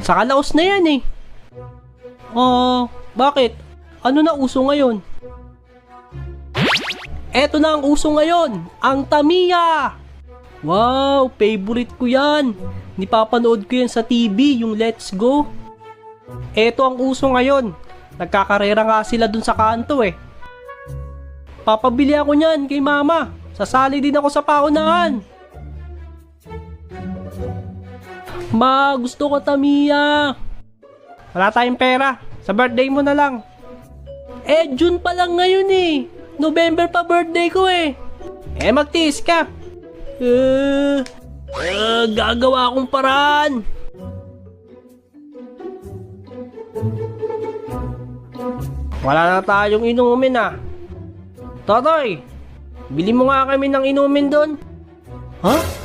Sa kalaos na yan eh. Bakit? Ano na uso ngayon? Eto na ang uso ngayon, ang Tamiya! Wow, favorite ko yan. Nipapanood ko yan sa TV, yung Let's Go. Eto ang uso ngayon. Nagkakarera nga sila dun sa kanto eh. Papabili ako niyan kay mama. Sasali din ako sa paunahan. Ma, gusto ko Tamiya. Wala tayong pera. Sa birthday mo na lang. June pa lang ngayon eh. November pa birthday ko eh. Magtiis ka. Gagawa akong paraan. Wala na tayong inumin ah. Totoy, bili mo nga kami ng inumin doon. Ha?